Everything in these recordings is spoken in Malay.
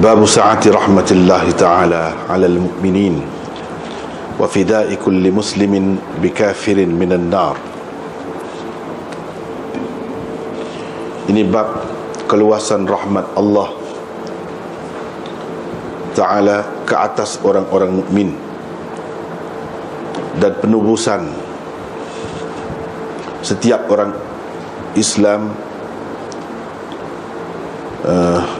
Babu sa'ati rahmatillahi ta'ala 'alal mu'minin wa fida'i kulli muslimin bikafirin minan nar. Ini bab keluasan rahmat Allah Ta'ala ke atas orang-orang mukmin dan penubusan setiap orang Islam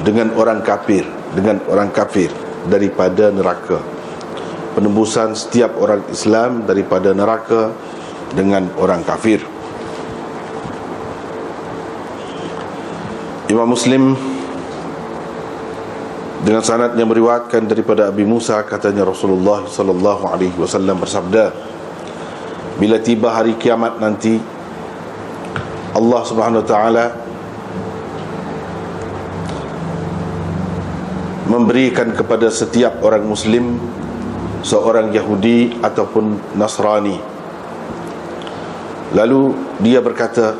dengan orang kafir daripada neraka. Penembusan setiap orang Islam daripada neraka dengan orang kafir. Imam Muslim dengan sanad yang meriwayatkan daripada Abi Musa, katanya Rasulullah sallallahu alaihi wasallam bersabda, bila tiba hari kiamat nanti, Allah Subhanahu wa taala memberikan kepada setiap orang muslim seorang Yahudi ataupun Nasrani. Lalu dia berkata,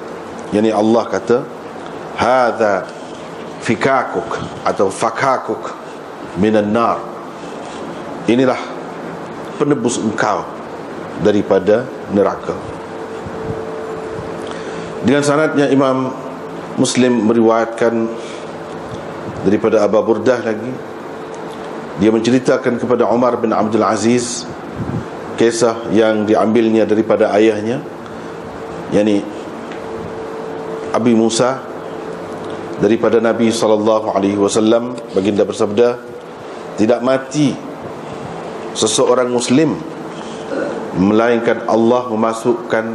yakni Allah kata, hadza fikakuk atau fakakuk minan nar, inilah penebus engkau daripada neraka. Dengan sanadnya Imam Muslim meriwayatkan daripada Abu Burdah lagi, dia menceritakan kepada Umar bin Abdul Aziz kisah yang diambilnya daripada ayahnya, yakni Abi Musa, daripada Nabi SAW. Baginda bersabda, tidak mati seseorang muslim melainkan Allah memasukkan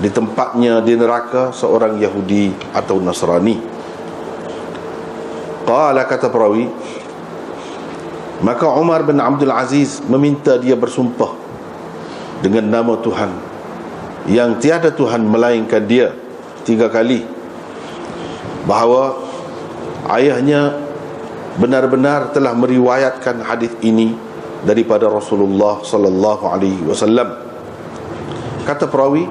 di tempatnya di neraka seorang Yahudi atau Nasrani. Qala, kata perawi, maka Umar bin Abdul Aziz meminta dia bersumpah dengan nama Tuhan yang tiada Tuhan melainkan dia 3 kali, bahawa ayahnya benar-benar telah meriwayatkan hadis ini daripada Rasulullah sallallahu alaihi wasallam. Kata perawi,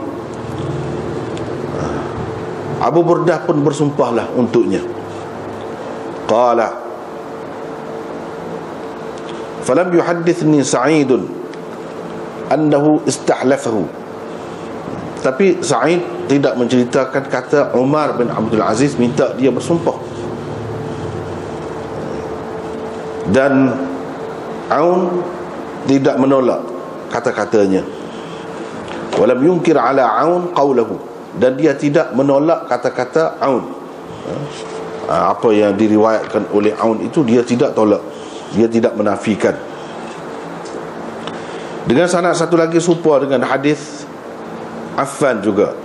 Abu Burdah pun bersumpahlah untuknya. Qala, falam yuhaddithni Sa'idun annahu istahlafahu. Tapi Sa'id tidak menceritakan kata Umar bin Abdul Aziz minta dia bersumpah. Dan Aun tidak menolak kata-katanya. Walam yunkir ala Aun qawlahu, dan dia tidak menolak kata-kata Aun. Apa yang diriwayatkan oleh Aun itu dia tidak tolak, dia tidak menafikan. Dengan sanad satu lagi serupa dengan hadis Affan juga.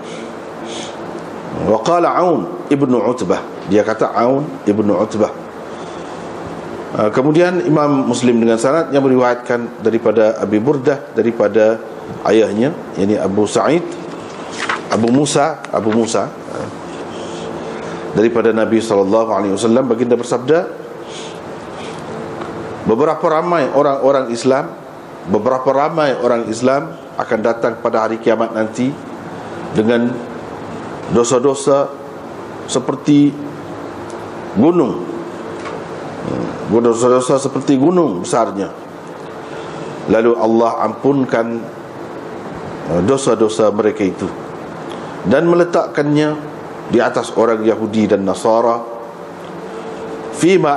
Wa qala Aun ibnu Utbah, dia kata Aun ibnu Utbah. Kemudian Imam Muslim dengan sanad yang meriwayatkan daripada Abi Burdah daripada ayahnya, yakni Abu Musa daripada Nabi SAW. Baginda bersabda, beberapa ramai orang Islam akan datang pada hari kiamat nanti dengan dosa-dosa seperti gunung, dosa-dosa seperti gunung besarnya. Lalu Allah ampunkan dosa-dosa mereka itu dan meletakkannya di atas orang Yahudi dan Nasara. Fima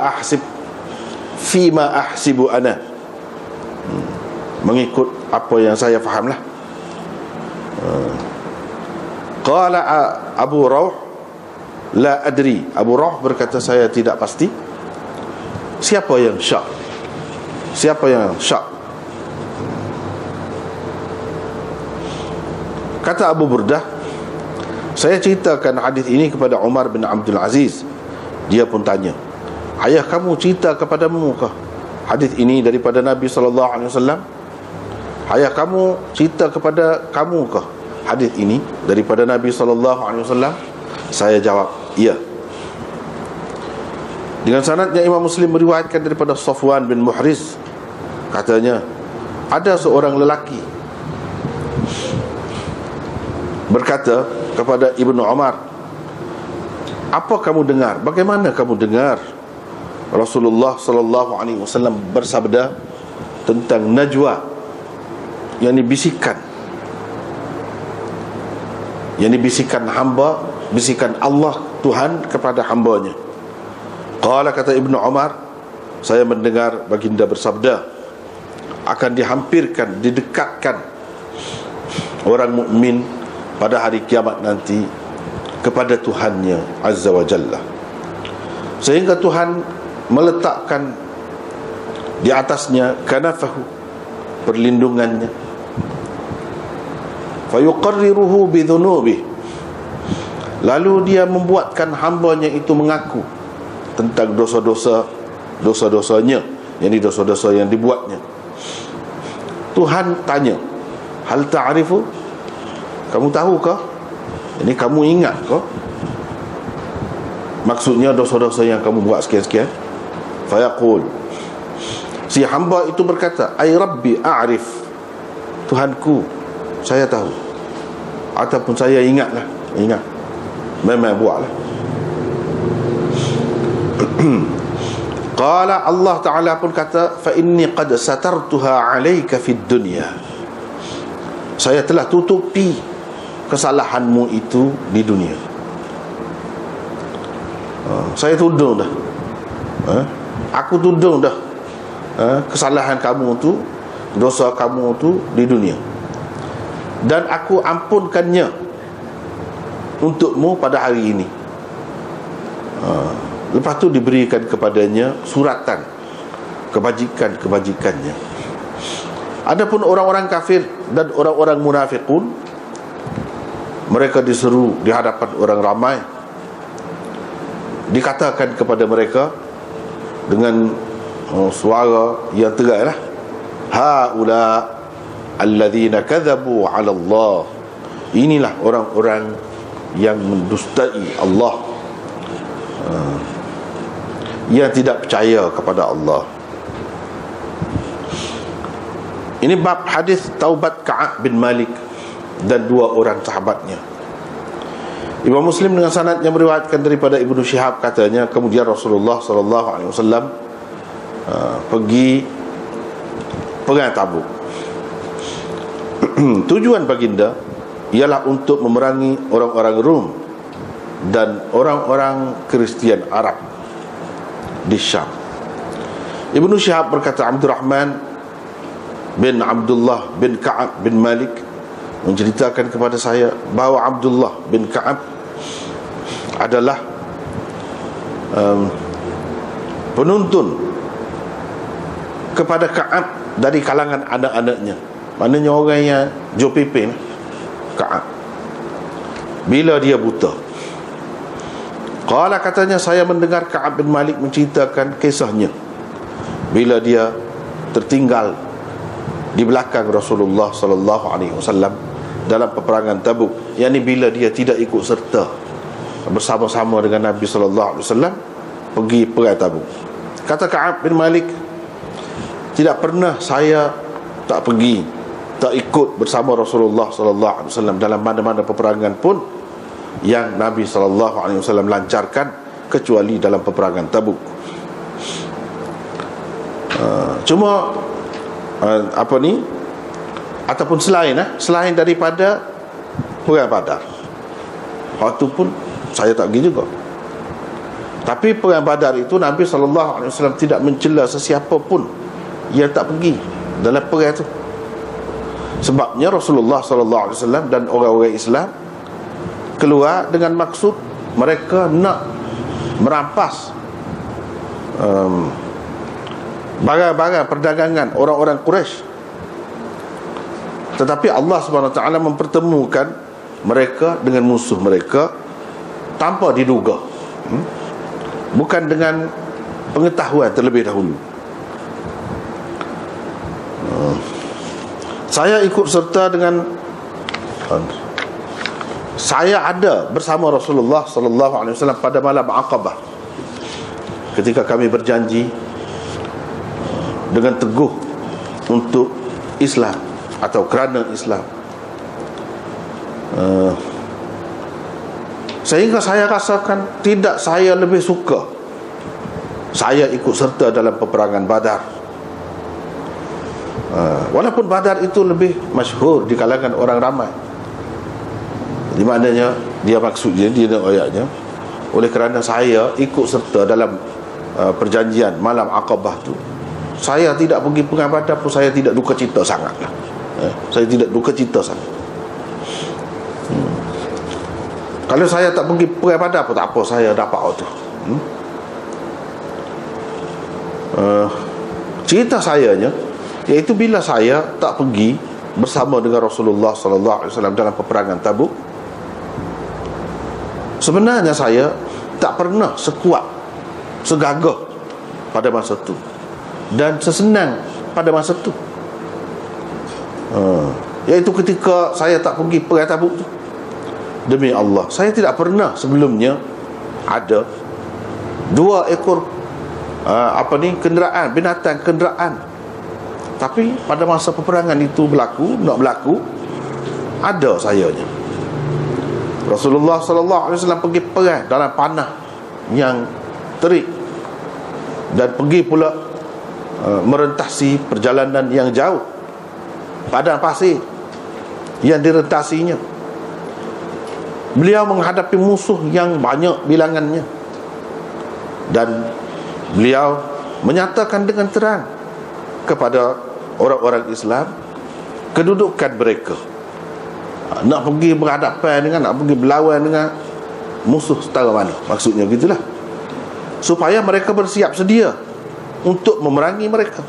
ahsibu ana, mengikut apa yang saya fahamlah. Qala Abu Rawh, la adri. Abu Rawh berkata, saya tidak pasti. Siapa yang syak? Kata Abu Burdah, saya ceritakan hadis ini kepada Umar bin Abdul Aziz. Dia pun tanya, ayah kamu cerita kepadamu kah hadis ini daripada Nabi SAW? Ayah kamu cerita kepada kamu kah hadis ini daripada Nabi SAW? Saya jawab, iya. Dengan sanadnya Imam Muslim meriwayatkan daripada Safwan bin Muhriz, katanya, ada seorang lelaki berkata kepada Ibnu Umar, apa kamu dengar? Bagaimana kamu dengar Rasulullah sallallahu alaihi wasallam bersabda tentang najwa, yakni bisikan, yakni bisikan hamba, bisikan Allah Tuhan kepada hambanya. Qala, kata Ibnu Umar, saya mendengar baginda bersabda, akan dihampirkan, didekatkan orang mukmin pada hari kiamat nanti kepada Tuhannya Azza wa Jalla, sehingga Tuhan meletakkan di atasnya kanafahu, perlindungannya, fayuqarriruhu bidhunubi, lalu dia membuatkan hambanya itu mengaku tentang dosa-dosanya, yakni dosa-dosa yang dibuatnya. Tuhan tanya, hal ta'rifu, kamu tahukah? Ini kamu ingat kah? Maksudnya dosa-dosa yang kamu buat sekian-sekian. Fayaqul, si hamba itu berkata, ay rabbi a'rif, Tuhanku, saya tahu, ataupun saya ingatlah, ingat, memang buatlah. Qala, Allah Ta'ala pun kata, fa inni qad satartuha alaika fid dunya, saya telah tutupi kesalahanmu itu di dunia. Saya tudung dah, aku tudung dah kesalahan kamu tu, dosa kamu tu di dunia, dan aku ampunkannya untukmu pada hari ini. Lepas tu diberikan kepadanya suratan kebajikan-kebajikannya. Adapun orang-orang kafir dan orang-orang munafiqun, mereka diseru di hadapan orang ramai, dikatakan kepada mereka dengan suara yang tegaslah, haula alladzina kadzabu 'ala Allah, inilah orang-orang yang mendustai Allah, yang tidak percaya kepada Allah. Ini bab hadis taubat Ka'ab bin Malik dan dua orang sahabatnya. Imam Muslim dengan sanad yang meriwayatkan daripada Ibnu Syihab, katanya kemudian Rasulullah sallallahu alaihi wasallam pergi perang Tabuk. Tujuan baginda ialah untuk memerangi orang-orang Rum dan orang-orang Kristian Arab di Syam. Ibnu Syihab berkata, Abdurrahman bin Abdullah bin Ka'ab bin Malik menceritakan kepada saya bahawa Abdullah bin Ka'ab adalah penuntun kepada Ka'ab dari kalangan anak-anaknya. Maknanya orang yang jopipin Ka'ab bila dia buta. Qala, katanya saya mendengar Ka'ab bin Malik menceritakan kisahnya bila dia tertinggal di belakang Rasulullah sallallahu alaihi wasallam dalam peperangan Tabuk, yakni bila dia tidak ikut serta bersama-sama dengan Nabi sallallahu alaihi wasallam pergi perang Tabuk. Kata Ka'ab bin Malik, tidak pernah saya tak pergi, tak ikut bersama Rasulullah sallallahu alaihi wasallam dalam mana-mana peperangan pun yang Nabi sallallahu alaihi wasallam lancarkan, kecuali dalam peperangan Tabuk. Cuma ataupun selain daripada perang Badar, waktu pun saya tak pergi juga. Tapi perang Badar itu Nabi sallallahu alaihi wasallam tidak mencela sesiapa pun yang tak pergi dalam perang itu. Sebabnya Rasulullah sallallahu alaihi wasallam dan orang-orang Islam keluar dengan maksud mereka nak merampas barang-barang perdagangan orang-orang Quraisy. Tetapi Allah SWT mempertemukan mereka dengan musuh mereka tanpa diduga, bukan dengan pengetahuan terlebih dahulu. Saya ikut serta dengan, saya ada bersama Rasulullah SAW pada malam Aqabah, ketika kami berjanji dengan teguh untuk Islam atau kerana Islam, sehingga saya rasakan tidak saya lebih suka saya ikut serta dalam peperangan Badar. Walaupun Badar itu lebih masyhur di kalangan orang ramai, di maknanya dia maksudnya, dia ayatnya, oleh kerana saya ikut serta dalam perjanjian malam Aqabah tu, saya tidak pergi perang Badar pun saya tidak duka cita sangatlah. Saya tidak duka cita sangat. Kalau saya tak pergi perang Badar pun tak apa, saya dapat waktu. Cerita sayanya iaitu bila saya tak pergi bersama dengan Rasulullah sallallahu alaihi wasallam dalam peperangan Tabuk, sebenarnya saya tak pernah sekuat, segagah pada masa itu dan sesenang pada masa itu, iaitu ketika saya tak pergi perang Tabuk tu. Demi Allah, saya tidak pernah sebelumnya ada 2 ekor kenderaan, binatang kenderaan, tapi pada masa peperangan itu nak berlaku, ada sayanya. Rasulullah sallallahu alaihi wasallam pergi perang dalam panah yang terik, dan pergi pula merentasi perjalanan yang jauh, padang pasir yang direntasinya. Beliau menghadapi musuh yang banyak bilangannya, dan beliau menyatakan dengan terang kepada orang-orang Islam kedudukan mereka. Nak pergi berhadapan dengan, nak pergi berlawan dengan musuh setara mana, maksudnya gitulah, supaya mereka bersiap sedia untuk memerangi mereka.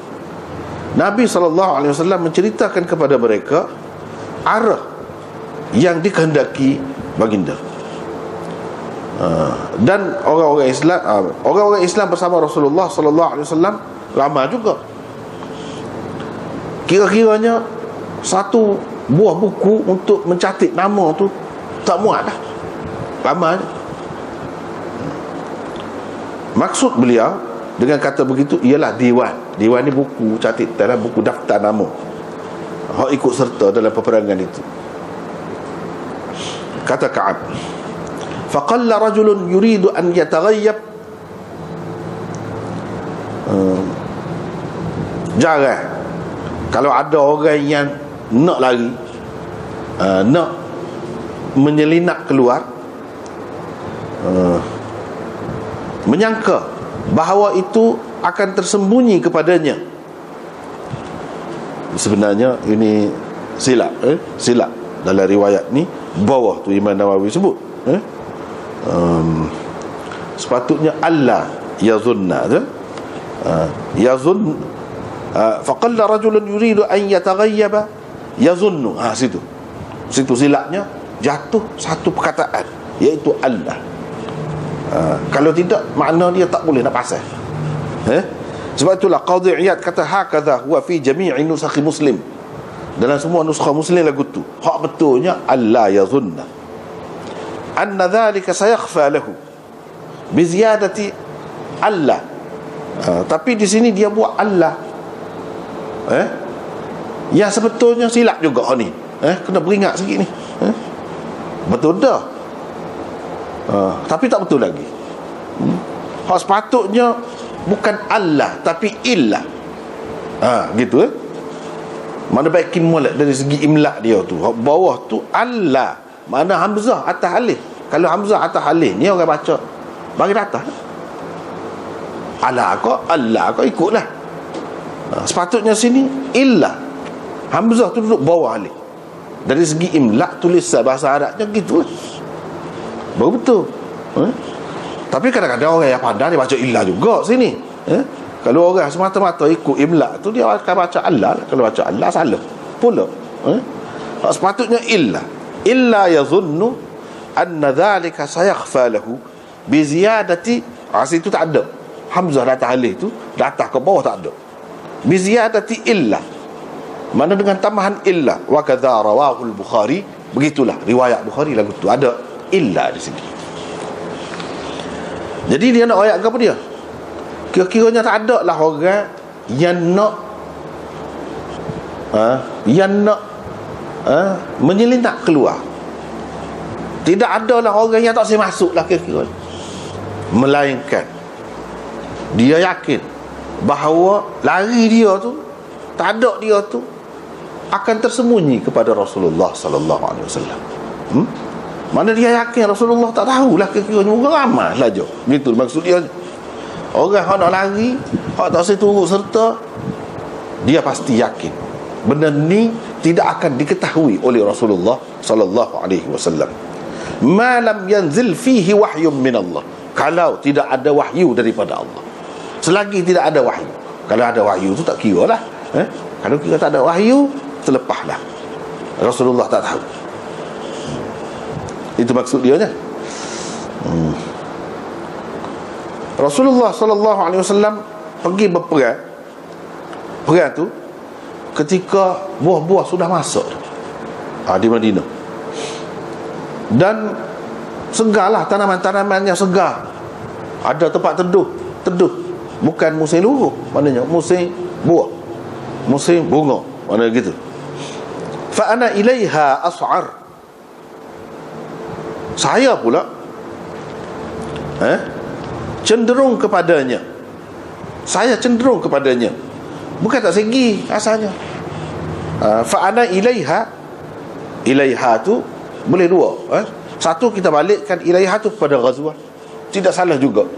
Nabi SAW menceritakan kepada mereka arah yang dikehendaki baginda. Dan orang-orang Islam bersama Rasulullah SAW lama juga. Kira-kiranya satu buah buku untuk mencatat nama tu tak muat dah, lama. Maksud beliau dengan kata begitu ialah diwan. Diwan ni buku catatan, buku daftar nama hak ikut serta dalam peperangan itu. Kata Ka'ab, faqalla rajulun yuridu an yataghayyab, jarang kalau ada orang yang nak lari, nak menyelinap keluar, menyangka bahawa itu akan tersembunyi kepadanya. Sebenarnya ini silap, silap dalam riwayat ni. Bawah tu Imam Nawawi sebut, sepatutnya Allah yazunna, yazun, faqalla rajulun yuridu an yataghayyaba yazunnu. Situ silapnya, jatuh satu perkataan, iaitu Allah. Kalau tidak, makna dia tak boleh nak pasal. Sebab itulah Qadhi Iyad kata hakadha huwa fi jami'i nusakhi Muslim, dalam semua nuskha Muslim lagu tu hak betulnya Allah yazunna anna dhalika sayakhfa lahu bi ziyadati Allah. Tapi di sini dia buat Allah, yang sebetulnya silap juga ni. Kena beringat sikit ni. Betul dah, tapi tak betul lagi. Hak sepatutnya bukan Allah tapi illah. Gitu. Mana baik kimolek dari segi imla dia tu, bawah tu Allah, mana hamzah atas alif. Kalau hamzah atas alif ni orang baca bagi atas, Allah kau ikutlah. Sepatutnya sini illah, hamzah tu duduk bawah alif. Dari segi imla tulisan bahasa Arabnya gitulah, baru betul. Tapi kadang-kadang orang yang pandai dia baca illah juga sini. Kalau orang semata-mata ikut imla tu, dia akan baca Allah. Kalau baca Allah salah pula. Sepatutnya illa yazunnu anna dhalika sayakhfa lahu bi ziyadati. Situ tak ada hamzah datang alif tu, datang ke bawah tak ada. Bi ziyadati illa, mana dengan tambahan illa. Wa kadza rawahu al-Bukhari, begitulah riwayat Bukhari lagu tu ada illa di sini. Jadi dia nak ayat apa dia? Kira-kiranya tak ada lah orang yang nak menyelinap keluar. Tidak ada lah orang yang tak boleh masuk lah kira-kira, melainkan dia yakin bahawa lari dia tu, tadak dia tu akan tersembunyi kepada Rasulullah sallallahu alaihi wasallam. Mana dia yakin Rasulullah tak tahulah kira-kiranya orang ramai saja. Gitu maksud dia. Orang yang nak lari, hak tak saya turut serta, dia pasti yakin benda ni tidak akan diketahui oleh Rasulullah sallallahu alaihi wasallam. Ma lam yanzil fihi wahyun min Allah. Kalau tidak ada wahyu daripada Allah. Selagi tidak ada wahyu. Kalau ada wahyu tu tak kira lah. Kalau kira tak ada wahyu, terlepaslah. Rasulullah tak tahu. Itu maksud dia kan. Rasulullah sallallahu alaihi wasallam pergi berperang. Perang tu ketika buah-buah sudah masuk di Madinah. Dan segarlah, tanaman-tanamannya segar. Ada tempat teduh. Bukan musim luruh, maknanya musim buah, musim bunga, mana gitu. Fa ana ilaiha as'ar. Saya pula cenderung kepadanya. Saya cenderung kepadanya. Bukan tak segi asalnya. Fa ana ilaiha. Ilaiha tu boleh dua. Satu kita balikkan ilaiha tu kepada ghazwah. Tidak salah juga.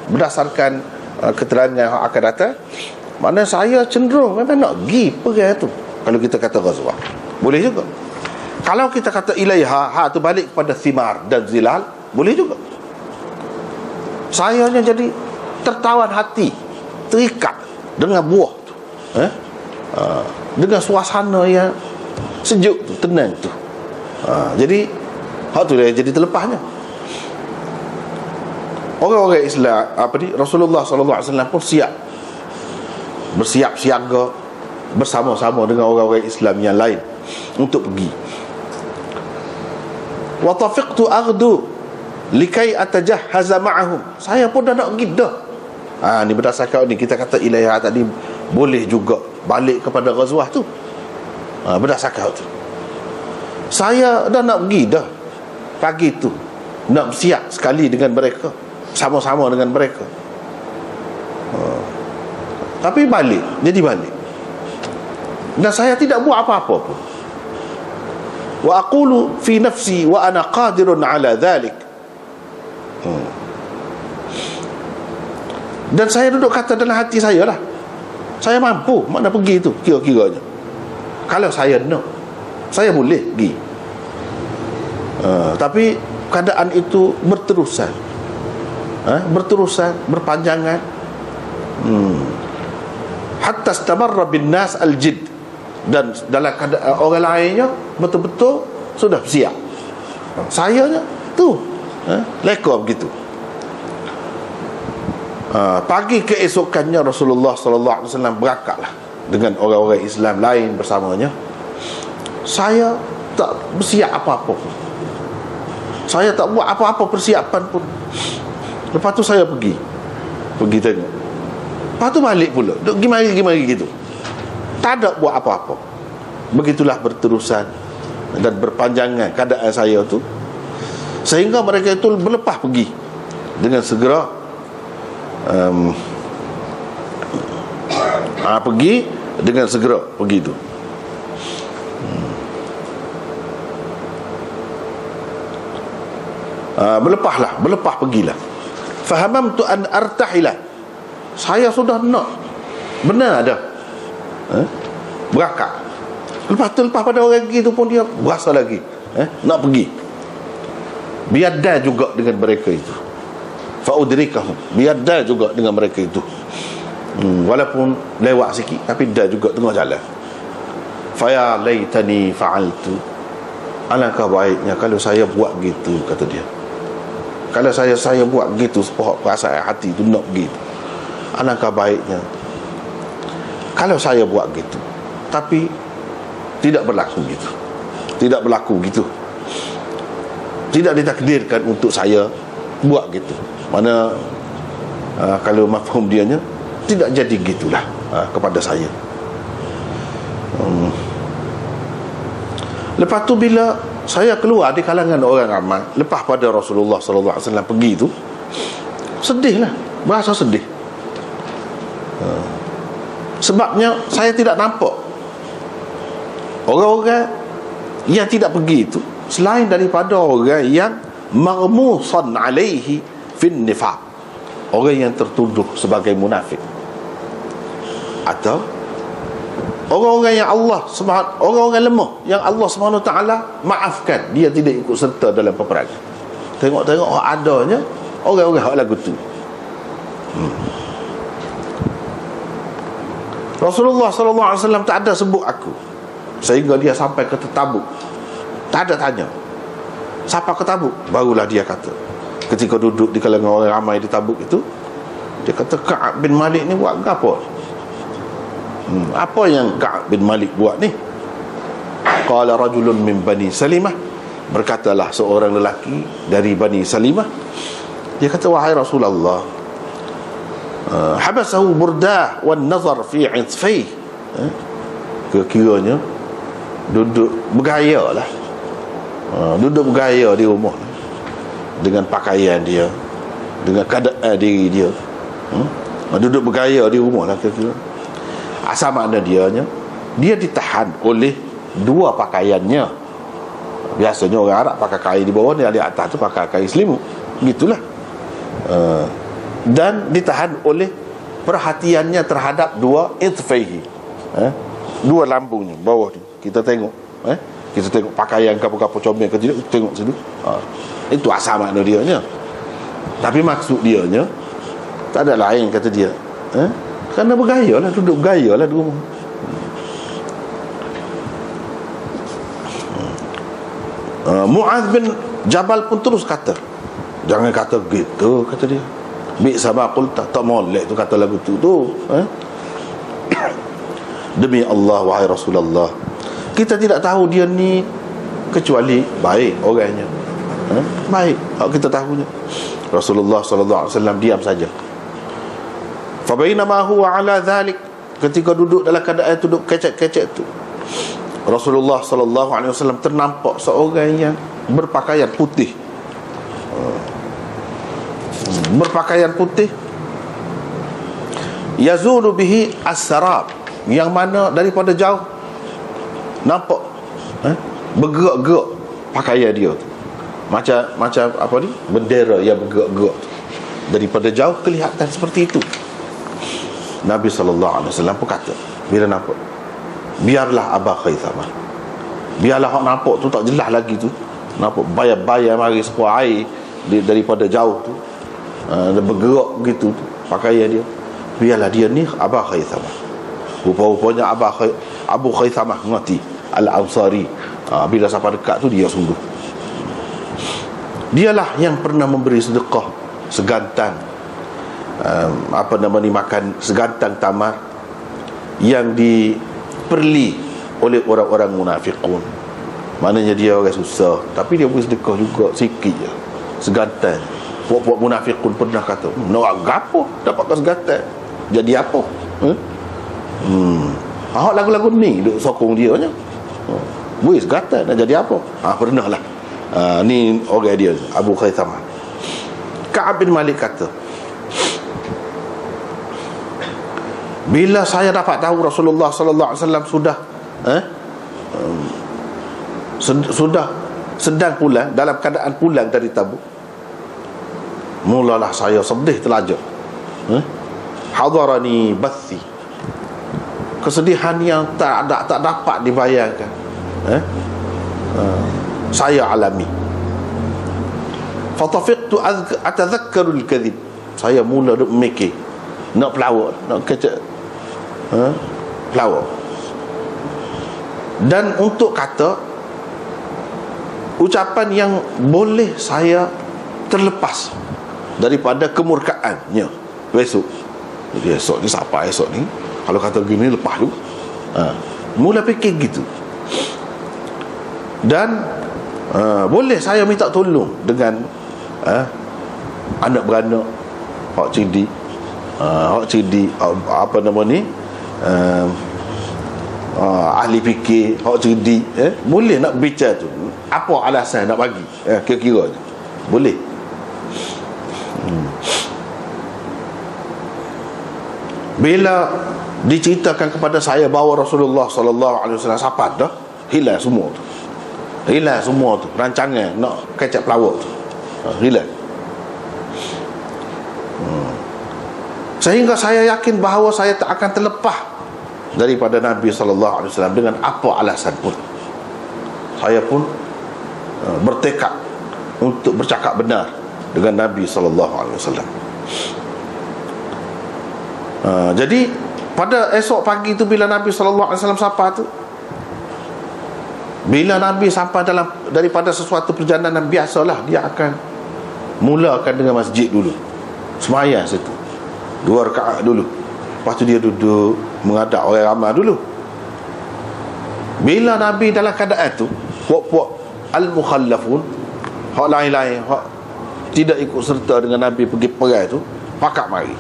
Berdasarkan keterangan yang akan datang, mana saya cenderung memang nak pergi perang tu. Kalau kita kata ghazwah, boleh juga. Kalau kita kata ilaiha, tu balik kepada thimar dan zilal, boleh juga. Saya jadi tertawan hati, terikat dengan buah tu, dengan suasana yang sejuk tu, tenang tu. Jadi hak tu dia jadi terlepasnya. Orang-orang Islam Rasulullah sallallahu alaihi wasallam pun bersiap siaga bersama-sama dengan orang-orang Islam yang lain untuk pergi. Wa tafiqtu aghdu likai atajahhaza ma'ahum. Saya pun dah nak pergi dah. Ni berdasarkan ni kita kata ilaiha tadi boleh juga balik kepada ghazwah tu. Berdasarkan tu. Saya dah nak pergi dah. Pagi tu nak bersiap sekali dengan mereka, sama-sama dengan mereka. Tapi jadi balik. Dan saya tidak buat apa-apa pun. Wa aqulu fi nafsi wa ana qadirun ala dhalik. Dan saya duduk kata dalam hati saya lah, saya mampu mana pergi tu kira-kiranya. Kalau saya nak, saya boleh pergi. Tapi keadaan itu berterusan, berpanjangan, hatta istamarra bin nas al-jidd. Dan dalam keadaan orang lainnya betul-betul sudah siap. Saya tu leka begitu. Pagi keesokannya Rasulullah sallallahu alaihi wasallam berangkatlah dengan orang-orang Islam lain bersamanya. Saya tak bersiap apa-apa pun. Saya tak buat apa-apa persiapan pun. Lepas tu saya pergi tengok. Lepas tu balik pula. Duk gimari gitu. Tak ada buat apa-apa. Begitulah berterusan dan berpanjangan keadaan saya tu, sehingga mereka itu berlepas pergi dengan segera. Pergi dengan segera pergi tu. Berlepas pergilah. Fahamamtu an artahila. Saya sudah nak benar dah berangkat. Lepas pada orang gitu pun dia berasa lagi nak pergi. Biadda juga dengan mereka itu. Fa'udrikahum, biadda juga dengan mereka itu. Walaupun lewat sikit, tapi dah juga tengah jalan. Faya laitani fa'altu. Alangkah baiknya kalau saya buat gitu, kata dia. Kalau saya buat gitu, perasaan hati tu nak gitu. Alangkah baiknya kalau saya buat gitu, tapi tidak berlaku gitu. Tidak berlaku gitu. Tidak ditakdirkan untuk saya buat gitu. Mana kalau mafhum dianya tidak jadi gitulah kepada saya. Lepas tu bila saya keluar di kalangan orang ramai, lepas pada Rasulullah sallallahu alaihi wasallam pergi tu, sedihlah, berasa sedih. Sebabnya saya tidak nampak orang-orang yang tidak pergi itu selain daripada orang yang maghmusan alaihi fin nifaq, orang yang tertuduh sebagai munafik, atau orang-orang yang orang-orang lemah yang Allah Subhanahu taala maafkan, dia tidak ikut serta dalam peperangan. Tengok-tengok adanya orang-orang hak lagu tu. Rasulullah sallallahu alaihi wasallam tak ada sebut aku, sehingga dia sampai ke Tabuk. Tak ada tanya siapa ke Tabuk, barulah dia kata, ketika duduk di kalangan orang ramai di Tabuk itu, dia kata, Ka'ab bin Malik ni buat apa? Apa yang Ka'ab bin Malik buat ni? Qala rajulun min Bani Salimah, berkatalah seorang lelaki dari Bani Salimah, dia kata, wahai Rasulullah, habasahu burdah wan nazar fi itfai, kiranya duduk bergaya lah, duduk bergaya di rumah dengan pakaian dia, dengan keadaan diri dia, duduk bergaya di rumah lah kira-kira. Asal makna dia ditahan oleh dua pakaiannya. Biasanya orang Arab pakai kain di bawah, ni di atas tu pakai kain selimut, gitulah. Dan ditahan oleh perhatiannya terhadap dua itfaihi, dua lambungnya bawah ni. Kita tengok, kita tengok pakaian kapur-kapur comel ke tidak, tengok situ. Itu asal makna dia nya. Tapi maksud dia nya tak ada lain, kata dia, kerana bergaya lah, duduk bergaya lah di rumah. Mu'adz bin Jabal pun terus kata, jangan kata gitu, kata dia. Bi sama qulta, tak molek tu kata lagu tu. Demi Allah wahai Rasulullah, kita tidak tahu dia ni kecuali baik orangnya, baik, kita tahunya. Rasulullah sallallahu alaihi wasallam diam saja. Fa bainama huwa ala dhalik, ketika duduk dalam keadaan duduk kecek-kecek tu, Rasulullah sallallahu alaihi wasallam ternampak seorang yang berpakaian putih, berpakaian putih, yazulu bihi as-sarab, yang mana daripada jauh nampak bergerak-gerak pakaian dia tu, macam apa ni, bendera yang bergerak-gerak tu. Daripada jauh kelihatan seperti itu. Nabi sallallahu alaihi wasallam pun kata bila nampak, biarlah Aba Khaythamah, biarlah hak nampak tu tak jelas lagi tu, nampak bayar-bayar mari sepuar air daripada jauh tu, dia bergerak begitu pakaian dia, biarlah dia ni Aba Khaythamah. Rupa-rupanya Abu Khaythamah ngerti Al-Ansari, bila sampai dekat tu dia sungguh, dialah yang pernah memberi sedekah segantang makan segantang tamar yang diperli oleh orang-orang munafiqun. Maknanya dia orang susah, tapi dia beri sedekah juga sikit je, segantang. Puak-puak munafiqun pernah kata, nak gapo dapatkan segantang, jadi apa? Lagu-lagu ni duk sokong dia nya, beri segantang nak jadi apa? Pernah lah. Ni orang dia, Abu Khaythamah. Ka'ab bin Malik kata, bila saya dapat tahu Rasulullah sallallahu alaihi wasallam sudah sedang pulang, dalam keadaan pulang dari Tabuk, mulalah saya sedih telajak. Hadarani bathi, kesedihan yang tak dapat dibayangkan, saya alami. Fatafiqtu atadhakkaru al-kadhib, saya mula duk mikir, nak pelawak, nak kecek, pelawak. Dan untuk kata ucapan yang boleh saya terlepas daripada kemurkaannya besok. Jadi esok ni siapa esok ni, kalau kata gini lepas juga. Mula fikir gitu. Dan boleh saya minta tolong dengan anak beranak hak cerdik, apa nama ni, ahli fikir hak cerdik, boleh nak bicara tu, apa alasan nak bagi, kira-kira boleh. Bila diceritakan kepada saya bahawa Rasulullah sallallahu alaihi wasallam safar dah, hilang semua tu. Hilang semua tu, rancangan nak kecap pelawak tu. Hilang. Sehingga saya yakin bahawa saya tak akan terlepas daripada Nabi sallallahu alaihi wasallam dengan apa alasan pun. Saya pun bertekad untuk bercakap benar dengan Nabi sallallahu alaihi wasallam. Jadi pada esok pagi tu bila Nabi sallallahu alaihi wasallam safar tu, bila Nabi sampai daripada sesuatu perjalanan biasalah, dia akan mulakan dengan masjid dulu, sembahyang situ 2 rakaat dulu, lepas tu dia duduk menghadap orang ramai dulu. Bila Nabi dalam keadaan tu, puak-puak al-mukhallafun, hak lain-lain, hak tidak ikut serta dengan Nabi pergi perang tu, pakak mari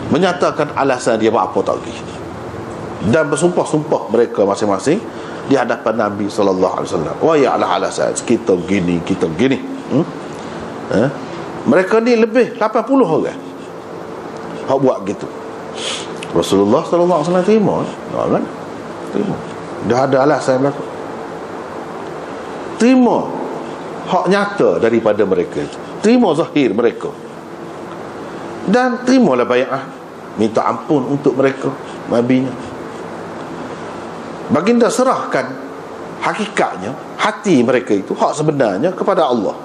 menyatakan alasan dia buat apa tak pergi, dan bersumpah-sumpah mereka masing-masing di hadapan Nabi sallallahu alaihi wasallam. Wah, ya Allah, alasan kita gini, kita gini. Mereka ni lebih 80 orang hak buat gitu. Rasulullah sallallahu alaihi wasallam terima kan? Terima. Dah ada alasan berlaku. Terima hak nyata daripada mereka itu. Terima zahir mereka. Dan terimalah bai'ah, minta ampun untuk mereka, nabinya. Baginda serahkan hakikatnya, hati mereka itu, hak sebenarnya kepada Allah.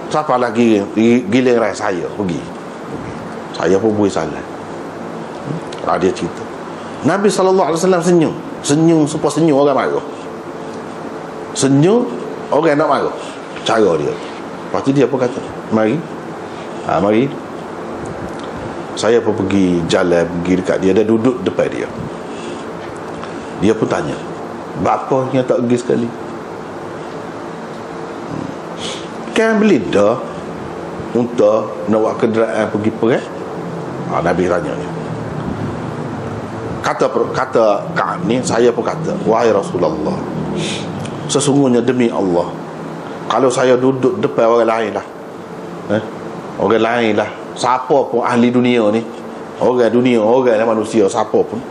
Siapa lagi giliran saya pergi, saya pun boleh salah. Dia cerita Nabi SAW senyum. Senyum supaya senyum orang marah. Senyum orang nak marah, cara dia. Lepas tu dia pun kata, mari, mari. Saya pun pergi jalan, pergi dekat dia, dia duduk depan dia. Dia pun tanya, bapa yang tak pergi sekali? Kan beli dah untuk nak buat kenderaan pergi perang? Nabi tanya ni. Kata Ka'ab ni, saya pun kata, wahai Rasulullah, sesungguhnya demi Allah, kalau saya duduk depan orang lain lah, orang lain lah, siapa pun ahli dunia ni, orang dunia, orang manusia, siapa pun,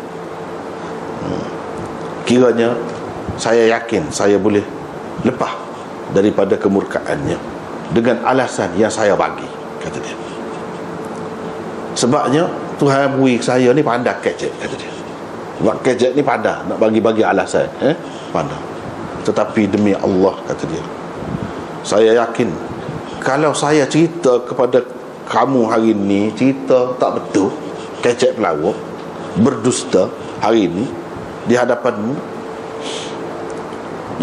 kiranya saya yakin saya boleh lepas daripada kemurkaannya dengan alasan yang saya bagi, kata dia. Sebabnya Tuhan beri saya ni pandai kecek, kata dia. Sebab kecek ni pandai nak bagi-bagi alasan, pandai. Tetapi demi Allah, kata dia, saya yakin kalau saya cerita kepada kamu hari ni cerita tak betul, kecek pelawak, berdusta hari ni di hadapanmu,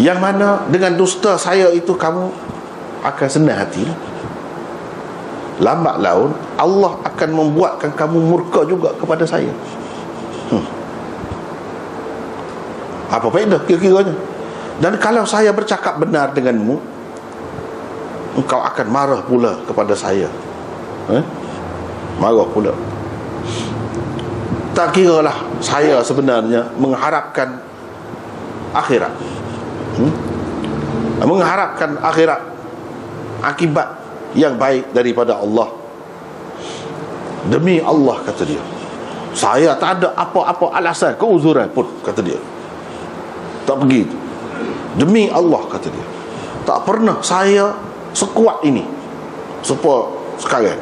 yang mana dengan dusta saya itu kamu akan senang hati. Lambat laun Allah akan membuatkan kamu murka juga kepada saya. Apa faedah kira-kiranya? Dan kalau saya bercakap benar denganmu, engkau akan marah pula kepada saya. Marah pula. Tak kiralah saya sebenarnya mengharapkan akhirat, mengharapkan akhirat, akibat yang baik daripada Allah. Demi Allah, kata dia, saya tak ada apa-apa alasan, keuzuran pun, kata dia, tak pergi. Demi Allah, kata dia, tak pernah saya sekuat ini sekarang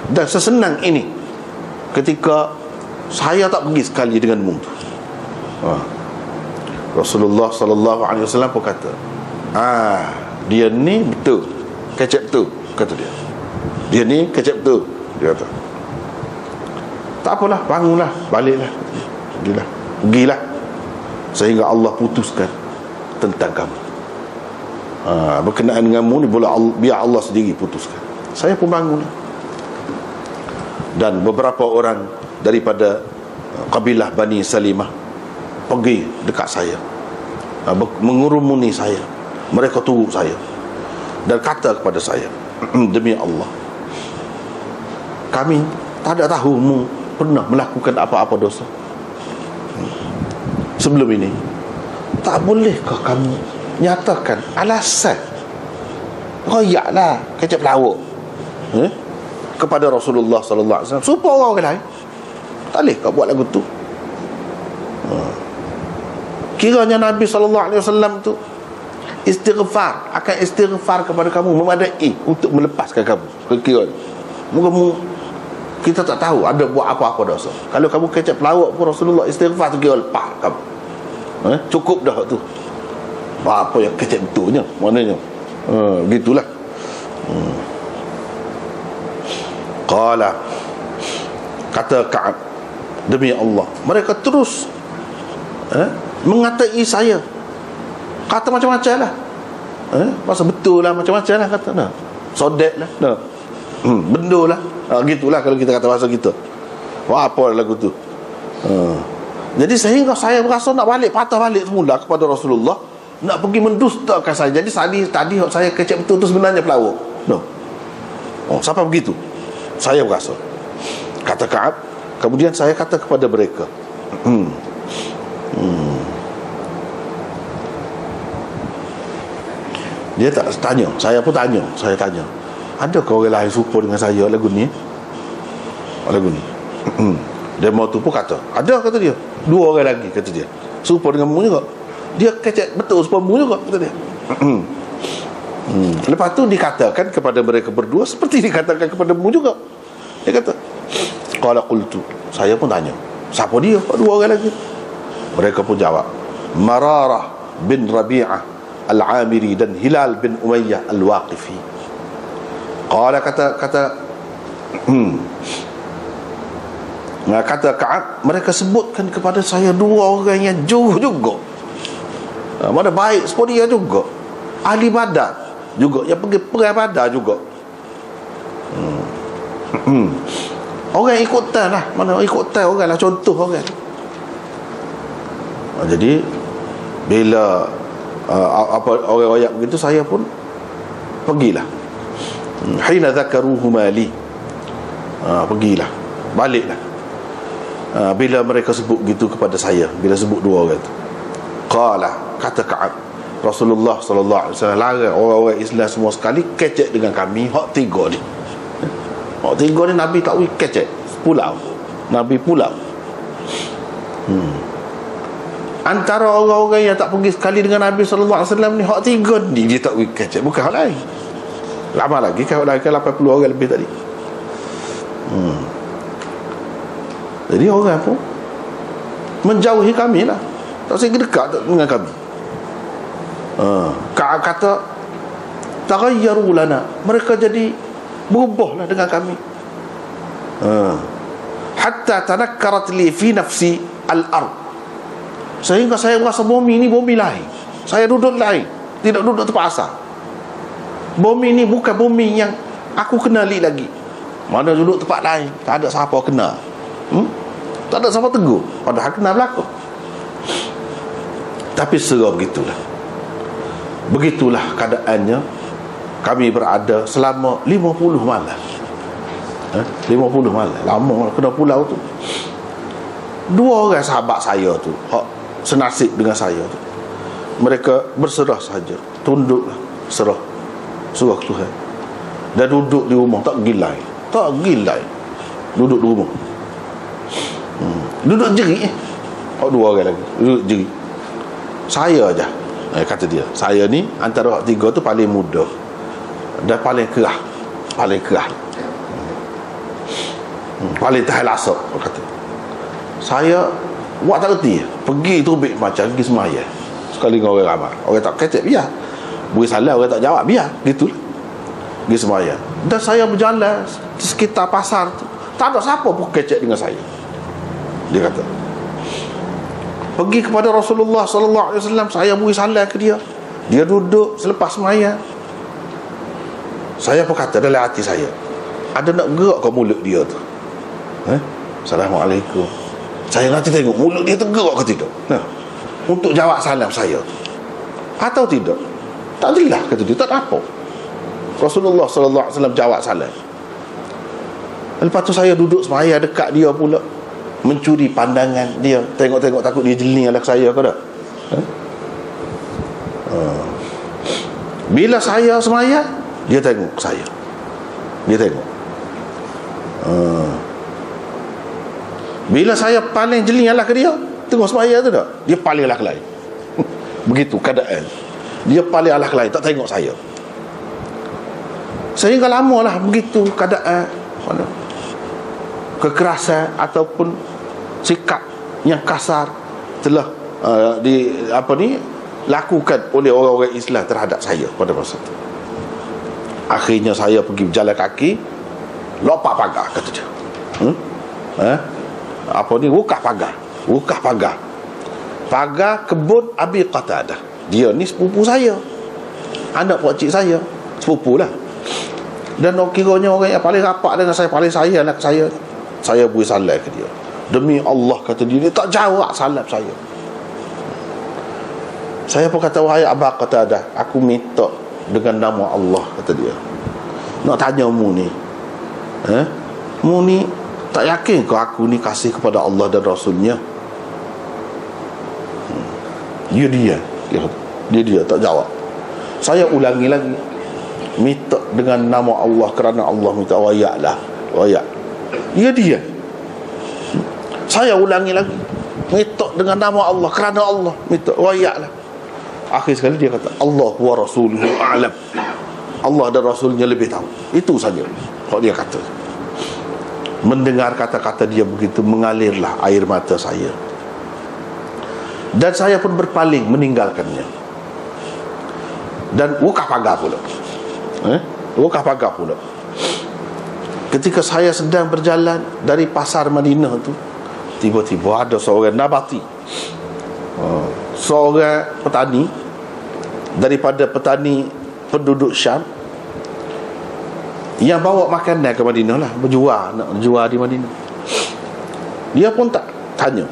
dan sesenang ini ketika saya tak pergi sekali denganmu. Rasulullah sallallahu alaihi wasallam pun kata, dia ni betul, kecek betul, kata dia. Dia ni kecek betul, dia kata. Tak apalah, bangunlah, baliklah, pergilah, sehingga Allah putuskan tentang kamu. Berkenaan denganmu ni biar Allah sendiri putuskan. Saya pun bangun, dan beberapa orang daripada kabilah Bani Salimah pergi dekat saya, mengurumuni saya. Mereka tunggu saya dan kata kepada saya, demi Allah, kami tak ada tahu mu pernah melakukan apa-apa dosa sebelum ini. Tak bolehkah kamu nyatakan alasan? Royaklah kecap lawak, kepada Rasulullah sallallahu alaihi wasallam supaya orang lain. Tak boleh kau buat lagu tu. Kiranya Nabi sallallahu alaihi wasallam tu akan istighfar kepada kamu memadai untuk melepaskan kamu. Kira moga kita tak tahu ada buat apa-apa dosa. Kalau kamu kecap pelawak pun Rasulullah istighfar tu kira lepas kamu. Cukup dah tu. Apa yang kecap betulnya maknanya. Gitulah. Qala, kata Ka'ab, demi Allah mereka terus mengatai saya, kata macam-macam lah. Masa betul lah, macam-macam lah kata. Sodek lah, benda lah. Gitulah kalau kita kata bahasa kita. Wah, apa lagu tu. Jadi sehingga saya berasa nak patah balik semula kepada Rasulullah, nak pergi mendustakan saya. Jadi tadi saya kecek betul tu sebenarnya pelawak. Sampai begitu saya berasa. Kata Ka'ab, kemudian saya kata kepada mereka, dia tak tanya, saya pun tanya. Adakah orang lain serupa dengan saya lagu ni? Demo tu pun kata, ada, kata dia. 2 orang lagi, kata dia, serupa dengan mu juga. Dia kecek betul serupa mu juga, kata dia. Lepas tu dikatakan kepada mereka berdua seperti dikatakan kepada mu juga. Dia kata, qala qultu, saya pun tanya, siapa dia? 2 orang lagi. Mereka pun jawab, Mararah bin Rabi'ah Al-Amiri dan Hilal bin Umayyah Al-Waqifi. Qala, kata Ka'ab, mereka sebutkan kepada saya 2 orang yang jauh juga, mana baik seperti dia juga, ahli Badar juga, yang pergi perang Badar juga. Orang ikut tan lah, mana ikut tan orang lah, contoh orang. Jadi bila orang royak begitu, saya pun pergilah. Hina zakaruhu mali, pergilah, baliklah. Bila mereka sebut gitu kepada saya, bila sebut 2 orang tu. Qala, kata Ka'ab, Rasulullah sallallahu alaihi wasallam larang orang-orang Islam semua sekali kecek dengan kami hak 3 ni. Hak 3 ni Nabi tak kecek, pulau. Nabi pulau. Antara orang-orang yang tak pergi sekali dengan Nabi sallallahu alaihi wasallam ni, hak 3 ni dia tak kecek, bukan hak lain. Lama lagi kan, hak lain kan 80 orang lebih tadi. Jadi orang pun menjauhi kami lah, tak sehingga dekat dengan kami. Kata taghayyaru lana, mereka jadi berubahlah dengan kami. Hatta tanakkarat li fi nafsi al-ard, sehingga saya merasa bumi ni bumi lain, saya duduk lain, tidak duduk tempat asal. Bumi ni bukan bumi yang aku kenali lagi. Mana duduk tempat lain, tak ada siapa kenal, tak ada siapa tegur, padahal kenal belakang. Tapi serah begitulah keadaannya. Kami berada selama 50 malam. 50 malam, lama kena pulau tu. 2 orang sahabat saya tu, hak senasib dengan saya tu, mereka berserah saja, tunduklah, serah Tuhan, dan duduk di rumah, tak gilai, duduk di rumah. Duduk jerit. 2 orang lagi duduk jerit. Saya aja, kata dia, saya ni antara 3 tu paling muda dan paling kerah, paling tahan lasak. Kata saya buat tak reti, pergi tubik macam pergi semaya sekali dengan orang ramai. Orang tak kecek biar, beri salam orang tak jawab biar, gitulah, pergi semaya. Dan saya berjalan di sekitar pasar tu, tak ada siapa pun kecek dengan saya. Dia kata, pergi kepada Rasulullah sallallahu alaihi wasallam, saya beri salam ke dia, dia duduk selepas semaya. Saya pun kata dalam hati saya, ada nak gerak ke mulut dia tu? Assalamualaikum. Saya nanti tengok mulut dia tergerak ke tidak, untuk jawab salam saya tu, atau tidak. Tak jelas, kata dia, tak apa. Rasulullah sallallahu alaihi wasallam jawab salam. Lepas tu saya duduk semaya dekat dia pula, mencuri pandangan dia, tengok-tengok, takut dia jeling ala saya ke tak. Bila saya semaya, dia tengok saya, dia tengok. Bila saya paling jeli lah ke dia, tengok semaya tu tak, dia paling alah kelai. Begitu keadaan, dia paling alah kelai, tak tengok saya. Sehingga lama lah begitu keadaan, kekerasan ataupun sikap yang kasar telah lakukan oleh orang-orang Islam terhadap saya pada masa itu. Akhirnya saya pergi berjalan kaki, lompat pagar, kata dia. Buka pagar kebun Abi Qatadah. Dia ni sepupu saya, anak pakcik saya, sepupu lah. Dan kiranya orang yang paling rapat dengan saya, paling sayang anak saya. Saya beri salam ke dia. Demi Allah, kata dia, tak jawab salam saya. Saya pun kata, wahai Abi Qatadah, aku minta dengan nama Allah, kata dia, nak tanya mu ni, mu ni tak yakin ke aku ni kasih kepada Allah dan Rasulnya? Dia tak jawab. Saya ulangi lagi, minta dengan nama Allah, kerana Allah minta, wayak. Dia saya ulangi lagi, minta dengan nama Allah, kerana Allah minta, wayaklah. Akhir sekali dia kata, Allah wa rasuluhu a'lam, Allah dan Rasulnya lebih tahu. Itu saja kalau dia kata. Mendengar kata-kata dia begitu, mengalirlah air mata saya, dan saya pun berpaling meninggalkannya. Dan buka pagar pula. Ketika saya sedang berjalan dari pasar Madinah tu, tiba-tiba ada seorang nabati, seorang petani daripada petani penduduk Syam, yang bawa makanan ke Madinah lah, nak jual di Madinah. Dia pun tak tanya,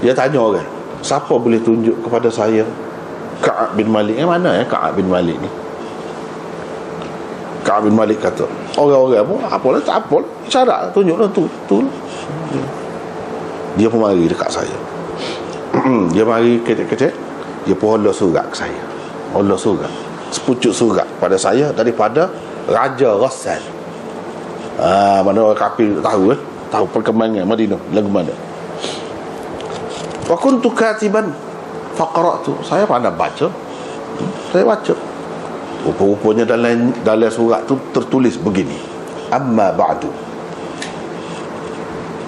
dia tanya orang, siapa boleh tunjuk kepada saya Ka'ab bin Malik? Mana Ka'ab bin Malik ni? Ka'ab bin Malik kata, orang-orang pun apalah, tak apalah, syarat tunjuklah tu. Dia pun mari dekat saya. Dia mari kecek-kecek, dia pun hola surat ke saya, sepucuk surat pada saya daripada Raja Ghassan. Mana orang kafir tahu perkembangan Madinah lagu mana. Wa kuntu katiban faqara'tu, saya pandai baca. Saya baca. Rupanya dalam surat tu tertulis begini, amma ba'du,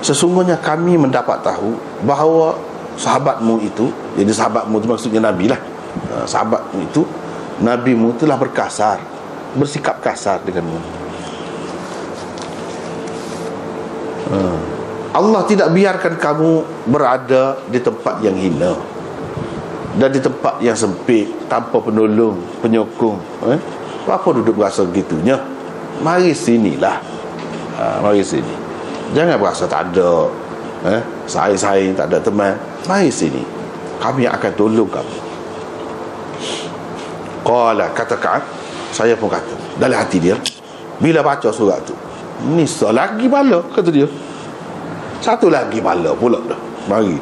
sesungguhnya kami mendapat tahu bahawa sahabatmu itu, jadi sahabatmu itu maksudnya Nabi lah, sahabatmu itu, Nabimu telah bersikap kasar denganmu. Allah tidak biarkan kamu berada di tempat yang hina dan di tempat yang sempit, tanpa penolong, penyokong. Apa duduk berasa gitunya? Mari sinilah. Mari sini. Jangan berasa tak ada saing-saing, tak ada teman. Mari sini, kami akan tolong kamu. Qala, kata Ka'ab, saya pun kata dalam hati dia, bila baca surat tu, ni lagi bala, kata dia, satu lagi bala pula dah. Mari,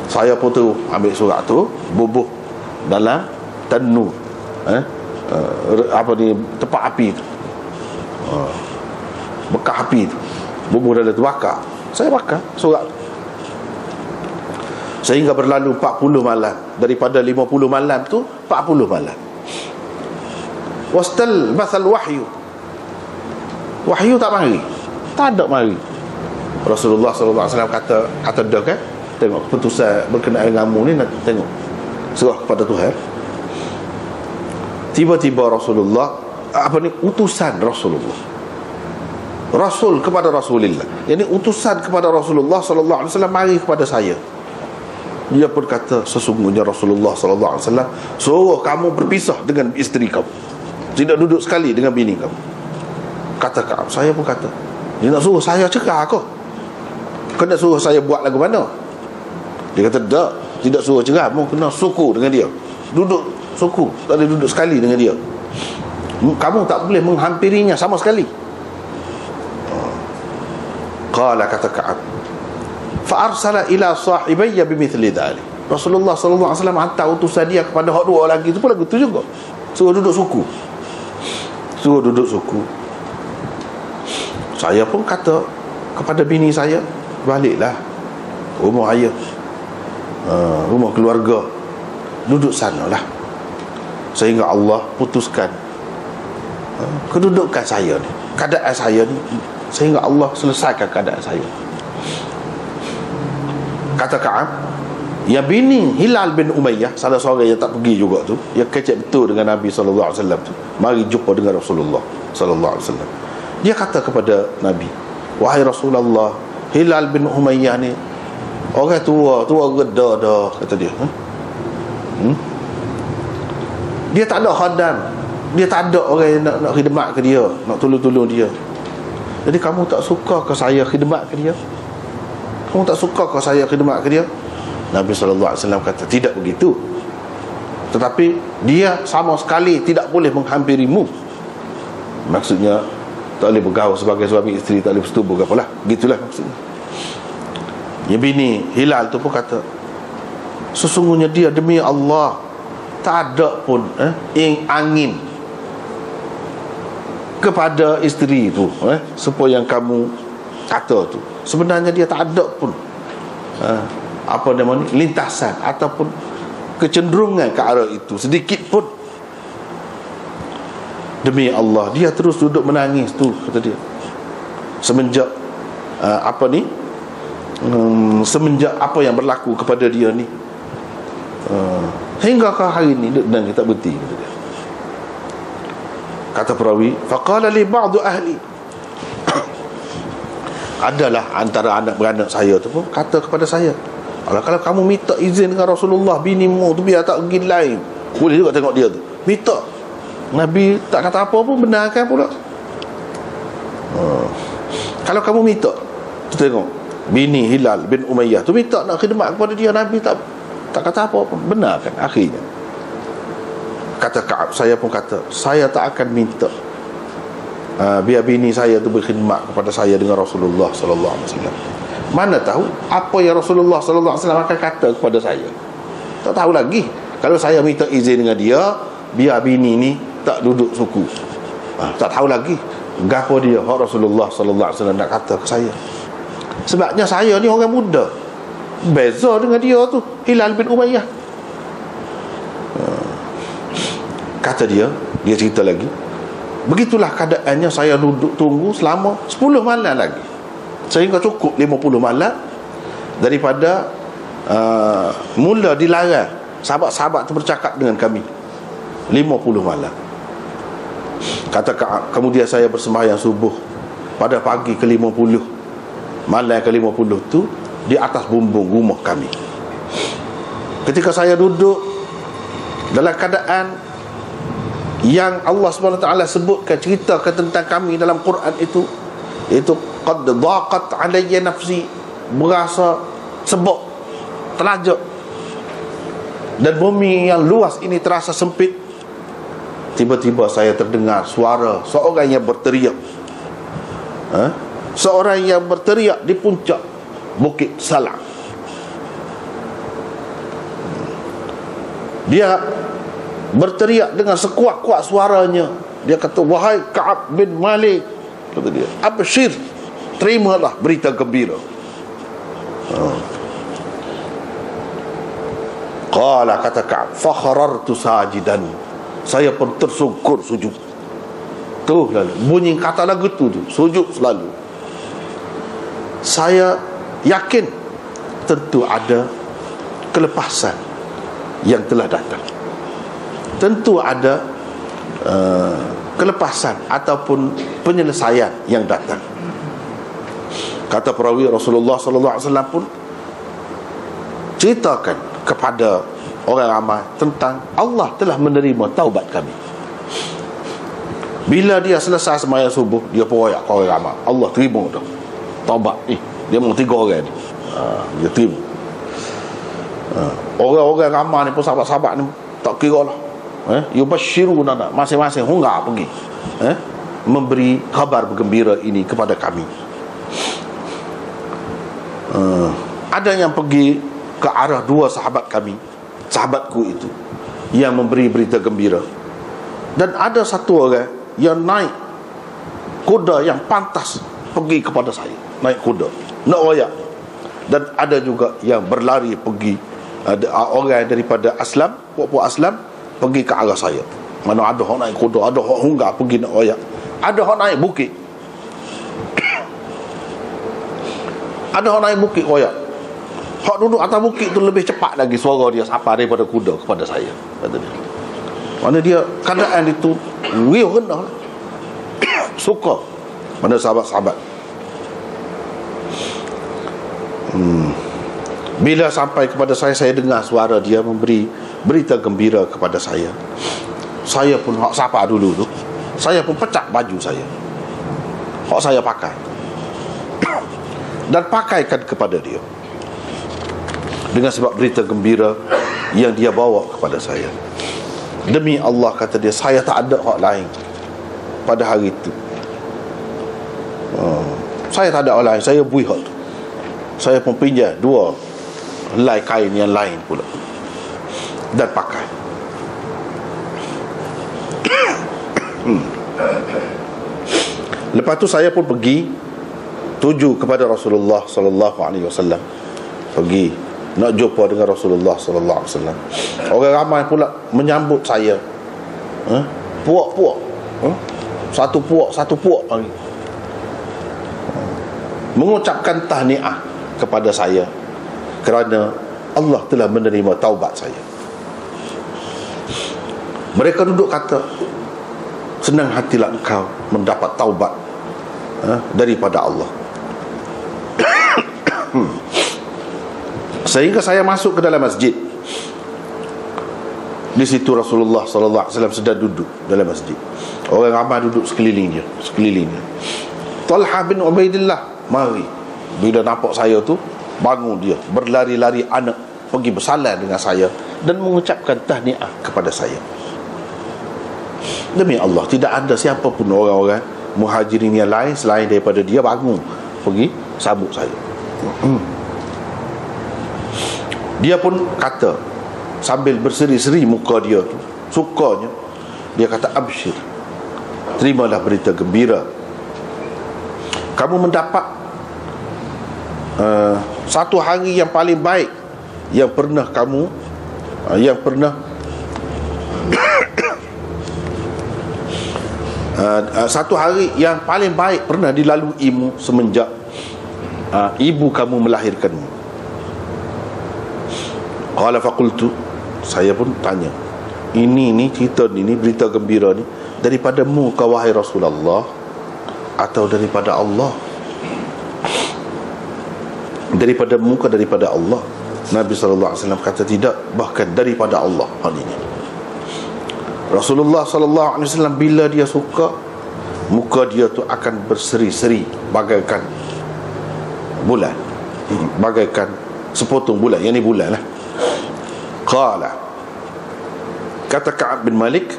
saya pun tu ambil surat tu, bubuh dalam tanur, tempat api tu, bekas api tu, bubuh dalam tu, bakar. Saya bakar surat tu, sehingga berlalu 40 malam. Daripada 50 malam tu 40 malam. Wastal basal wahyu tak mari, tak ada mari. Rasulullah SAW kata dah kan, tengok keputusan berkenaan denganmu ni, nak tengok serah kepada Tuhan. Tiba-tiba Rasulullah, utusan Rasulullah, Rasul kepada Rasulullah, yani utusan kepada Rasulullah SAW mari kepada saya. Dia pun kata, sesungguhnya Rasulullah SAW suruh kamu berpisah dengan isteri kamu, tidak duduk sekali dengan bini kamu. Kata Ka'ab, saya pun kata, dia nak suruh saya cerah kau, kena suruh saya buat lagu mana? Dia kata, tidak suruh cerah, mu kena suku dengan dia, duduk suku, tak boleh duduk sekali dengan dia, kamu tak boleh menghampirinya sama sekali. Qala, kata Ka'ab, fa'arsala ila sahibayya bimithli dhalik. Rasulullah SAW hantar utusan dia kepada hak dua lagi tu pun lagu tu juga, suruh duduk suku. Saya pun kata kepada bini saya, baliklah rumah ayah, rumah keluarga, duduk sanalah sehingga Allah putuskan kedudukan saya ni, keadaan saya ni, sehingga Allah selesaikan keadaan saya. Kata Ka'ab, yang bini Hilal bin Umayyah, salah seorang yang tak pergi juga tu, yang kecek betul dengan Nabi SAW tu, mari jumpa dengan Rasulullah SAW. Dia kata kepada Nabi, wahai Rasulullah, Hilal bin Umayyah ni orang tua geda dah, kata dia. Dia tak ada khadam, dia tak ada orang yang nak khidmat ke dia, nak tolong dia. Jadi kamu tak suka ke saya khidmat ke dia? Kamu tak suka ke saya khidmat ke dia? Nabi SAW kata, tidak begitu, tetapi dia sama sekali tidak boleh menghampirimu. Maksudnya tak boleh bergaul sebagai suami isteri, tak boleh bersetubuh ke apalah, gitulah maksudnya. Ya, bini Hilal tu pun kata, sesungguhnya dia demi Allah tak ada pun angin kepada isteri tu, supaya yang kamu kata tu. Sebenarnya dia tak ada pun apa namanya, lintasan ataupun kecenderungan ke arah itu sedikit pun. Demi Allah, dia terus duduk menangis tu, kata dia, semenjak semenjak apa yang berlaku kepada dia ni, hingga ke hari ni dan kita berhenti, kata dia. Kata perawi, faqala li ba'du ahli, adalah antara anak beranak saya tu pun kata kepada saya, kalau kamu minta izin dengan Rasulullah, binimu tu biar tak pergi lain, boleh juga tengok dia tu minta. Nabi tak kata apa pun, benarkan pula. Kalau kamu minta, tu tengok bini Hilal bin Umayyah tu minta nak khidmat kepada dia, Nabi tak kata apa pun, benarkan. Akhirnya kata Ka'ab, saya pun kata, saya tak akan minta biar bini saya tu berkhidmat kepada saya dengan Rasulullah SAW. Mana tahu apa yang Rasulullah SAW akan kata kepada saya, tak tahu lagi. Kalau saya minta izin dengan dia, biar bini ni tak duduk suku, tak tahu lagi gapo dia hak Rasulullah SAW nak kata ke saya. Sebabnya saya ni orang muda, beza dengan dia tu, Hilal bin Umayyah. Kata dia cerita lagi, begitulah keadaannya, saya duduk tunggu selama 10 malam lagi, sehingga cukup 50 malam daripada mula dilarang sahabat-sahabat tu bercakap dengan kami, 50 malam. Kata Ka'ab, kemudian saya bersembahyang subuh pada pagi ke-50, malam ke-50 tu, di atas bumbung rumah kami. Ketika saya duduk dalam keadaan yang Allah SWT sebutkan, ceritakan tentang kami dalam Quran itu, iaitu qad dhaqat alayya nafsi, berasa sebab, terlajak, dan bumi yang luas ini terasa sempit. Tiba-tiba saya terdengar suara seorang yang berteriak, seorang yang berteriak di puncak Bukit Salam. Dia berteriak dengan sekuat-kuat suaranya. Dia kata, wahai Ka'ab bin Malik, kata dia, abshir, terimalah berita gembira. Qala, kata Ka'ab, fakharartu sajidan, saya pun tersungkur sujud. Terus lalu bunyi kata lagu tu sujud selalu. Saya yakin tentu ada kelepasan yang telah datang, tentu ada kelepasan ataupun penyelesaian yang datang. Kata perawi, Rasulullah SAW pun ceritakan kepada orang ramai tentang Allah telah menerima taubat kami. Bila dia selesai sembahyang subuh, dia pun royak ke orang ramai, Allah terima dah taubat ni. Dia mau 3 orang ni, dia terima. Orang-orang ramai ni pun, sahabat-sahabat ni tak kira lah, yubashiruna, masing-masing hunggar pergi memberi khabar bergembira ini kepada kami. Ada yang pergi ke arah 2 sahabat kami, sahabatku itu, yang memberi berita gembira, dan ada satu orang yang naik kuda yang pantas pergi kepada saya, naik kuda nak royak. Dan ada juga yang berlari pergi, ada orang daripada Aslam, puak-puak Aslam pergi ke arah saya. Mana ada orang naik kuda, ada orang hunggah pergi nak royak, ada orang naik bukit, ada orang naik bukit royak. Hak duduk atas bukit tu lebih cepat lagi suara dia sapa daripada kuda kepada saya, kata dia. Mana dia keadaan itu riuh rendah, suka. Mana sahabat-sahabat, bila sampai kepada saya dengar suara dia memberi berita gembira kepada saya. Saya pun hak sapa dulu tu, saya pun pecah baju saya, hak saya pakai, dan pakaikan kepada dia, dengan sebab berita gembira yang dia bawa kepada saya. Demi Allah, kata dia, saya tak ada hak lain pada hari itu. Saya tak ada hak lain, saya bui hak tu. Saya pun pinjam 2 helai kain yang lain pula dan pakai. Lepas tu saya pun pergi tuju kepada Rasulullah sallallahu alaihi wasallam. Pergi nak jumpa dengan Rasulullah sallallahu alaihi wasallam. Orang ramai pula menyambut saya. Puak-puak. Satu puak panggil. Mengucapkan tahniah kepada saya kerana Allah telah menerima taubat saya. Mereka duduk kata, senang hatilah engkau mendapat taubat daripada Allah. Sehingga saya masuk ke dalam masjid. Di situ Rasulullah sallallahu alaihi wasallam sedang duduk dalam masjid. Orang ramai duduk sekelilingnya. Talha bin Ubaidillah mari. Bila nampak saya tu, bangun dia, berlari-lari anak, pergi bersalam dengan saya dan mengucapkan tahniah kepada saya. Demi Allah, tidak ada siapa pun orang-orang muhajirin yang lain selain daripada dia bangun pergi sambut saya. Dia pun kata, sambil berseri-seri muka dia tu, sukanya, dia kata, absyir, terimalah berita gembira, kamu mendapat satu hari yang paling baik yang pernah kamu satu hari yang paling baik pernah dilaluimu semenjak ibu kamu melahirkanmu. Qala faqultu, saya pun tanya, ini cerita ni berita gembira ni daripadamu ke wahai Rasulullah atau daripada Allah? Daripadamu ke daripada Allah? Nabi SAW kata tidak, bahkan daripada Allah. Hal ini Rasulullah SAW bila dia suka, muka dia tu akan berseri-seri bagaikan bulan, bagaikan sepotong bulan. Yang ni bulan lah. Qala, kata Ka'ab bin Malik,